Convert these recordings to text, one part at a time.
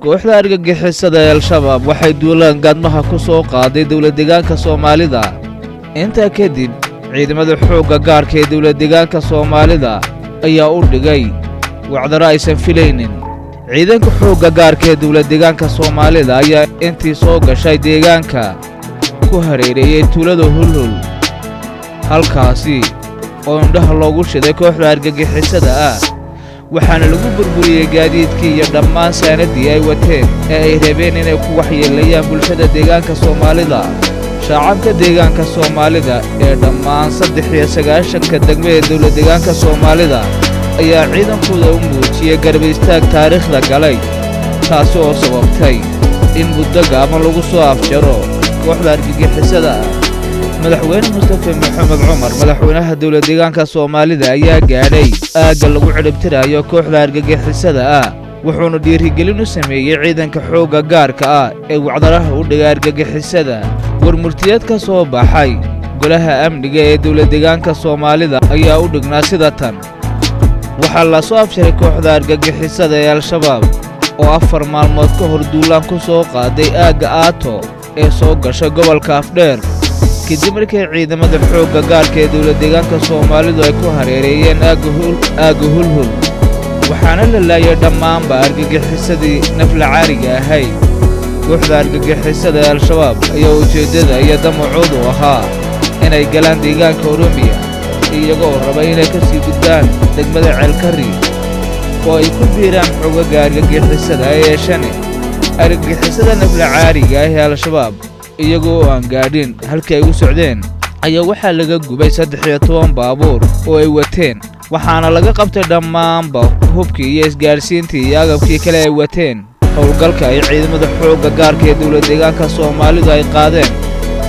kooxda argagixisada ee Al-Shabaab waxay duulaan gaadmaha ku soo qaaday dawlad-deegaanka Soomaalida. Intaa kadib, ciidamada xoogga gaarka ee dawlad-deegaanka Soomaalida ayaa u dhigay wacdaro aysan filaynin. Ciidanka xoogga gaarka ee dawlad-deegaanka Soomaalida ayaa intii soo gashay deegaanka ku hareereeyay tuulada Hulhul, halkaasi oo indhaha loogu shiday kooxda argagixisada ah. waxaana lagu burburiyay gaadiidkii iyo dhammaan saanadii ay wateen ee ay rabeen inay ku waxyeeleeyaan bulshada deegaanka Soomaalida. Shacabka deegaanka Soomaalida ee dhammaan 93 degmo ee dawlad-deegaanka Soomaalida ayaa ciidankooda u muujiyay garab istaag taariikhda galay, taas oo sababtay in muddo gaaban lagu soo afjaro kooxda argagixisada ah. madaxweyne Mustafa Maxamed Cumar, madaxweynaha dawlad-deegaanka Soomaalida ayaa gaadhay aagga lagu ciribtirayo kooxda argagixisada ah, wuxuuna dhiirigelin u sameeyay ciidanka xoogga gaarka ah ee wacdaraha u dhigay argagixisada. warmurtiyeed ka soo baxay golaha amniga ee dawlad-deegaanka Soomaalida ayaa u dhignaa sida tan: waxaa la soo afjaray kooxda argagixisada ee Al-Shabaab oo 4 maalmood ka hor duulaan ku soo qaaday aagga Aato ee soo gashay gobolka Afdheer, kadib markii ciidamada xoogga gaarka ee dawlad-deegaanka Soomaalidu ay ku hareereeyeen aagga Hulhul, waxaana la laayay dhammaanba argagixisadii nafla caariga ahayd. kooxda argagixisada ee Al-Shabaab ayaa ujeeddada iyo damacoodu ahaa inay galaan deegaanka Oroomiya, iyagoo raba inay ka sii gudbaan degmada Ceelkari oo ay ku biiraan xoogagga argagixisada ee yeeshane. argagixisada nafla caariga ah ee Al-Shabaab iyagoo aan gaadhin halkii ay u socdeen ayaa waxaa laga gubay 13 baabuur oo ay wateen, waxaana laga qabtay dhammaanba hubkii iyo isgaarsiintii iyo agabkii kale ay wateen. howlgalka ay ciidamada xoogga gaarka ee dawlad-deegaanka Soomaalidu ay qaadeen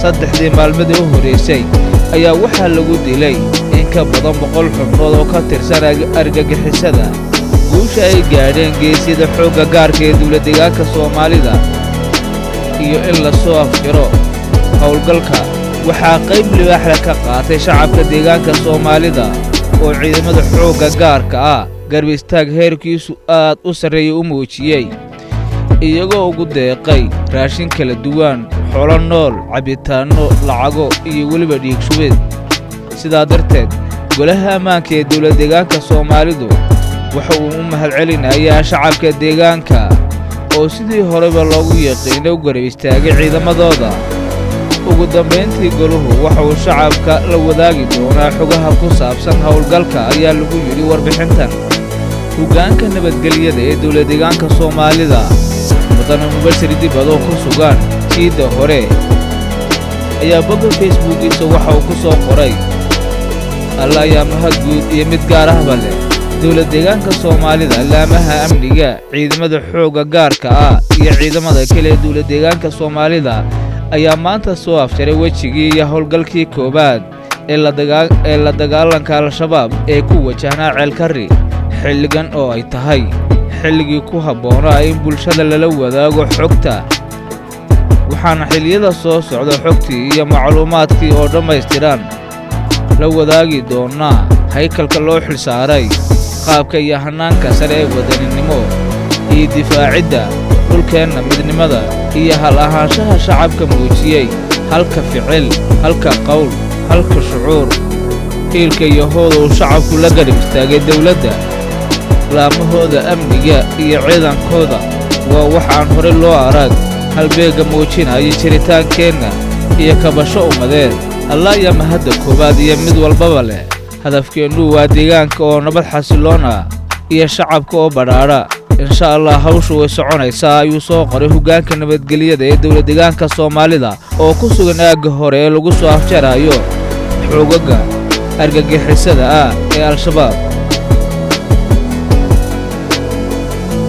3 maalmoodii u horeysay ayaa waxaa lagu dilay in ka badan 100 xubnood oo ka tirsan argagixisada. guusha ay gaadheen geesida xoogga gaarka ee dawlad-deegaanka Soomaalida iyo in la soo afjaro howlgalka waxaa qayb libaax ka qaatay shacabka deegaanka Soomaalida oo ciidamada xoogga gaarka ah garab istaag heerkiisu aad u sarreeyay u muujiyay, iyagoo ugu deeqay raashin kala duwan, xoolo nool, cabitaanno, lacago iyo weliba dhiig shubeed. sidaa darteed, golaha ammaanka ee dawlad-deegaanka Soomaalidu waxa uu u mahadcelinayaa shacabka deegaanka oo sidii horeba loogu yaqiinay u garab istaagay ciidamadooda. ugu dambayntii, goluhu waxa uu shacabka la wadaagi doonaa xogaha ku saabsan howlgalka ayaa lagu yidhi warbixintan. hoggaanka nabadgelyada ee dawlad-deegaanka Soomaalida mudane Mubashir Dibado ku sugan jiidda hore ayaa bogga Facebookiisa waxa uu ku soo qoray: alla ayaa mahad guud iyo mid gaar ahba leh. dawlad-deegaanka Soomaalida, laamaha amniga, ciidamada xoogga gaarka ah iyo ciidamada kale ee dawlad-deegaanka Soomaalida ayaa maanta soo afjaray wejigii iyo howlgalkii koowaad ee la dagaalanka Al-Shabaab ee ku wajahnaa Ceelkari, xilligan oo ay tahay xilligii ku habboonaa in bulshada lala wadaago xogta. waxaana xilliyada soo socda xogtii iyo macluumaadkii oo dhammaystiran la wadaagi doonaa haykalka loo xilsaaray qaabka iyo hanaanka sare ee wadaninimo iyo difaacidda dhulkeenna, midnimada iyo hal ahaanshaha shacabka muujiyey, halka ficil, halka qowl, halka shucuur, hiilka iyo hooda uu shacabku la garab istaagay dawladda, laamahooda amniga iyo ciidankooda. waa wax aan hore loo arag, halbeegga muujinaya jiritaankeenna iyo kabasho ummadeed. alla ayaa mahadda koowaad iyo mid walbaba leh. hadafkeennu waa deegaanka oo nabad xasiloon ah iyo shacabka oo badhaadha. insha Allah hawshu way soconaysaa, ayuu soo qoray hoggaanka nabadgelyada ee dawlad-deegaanka Soomaalida oo ku sugan aagga hore ee lagu soo afjarayo xoogagga argagixisada ah ee Al-Shabaab.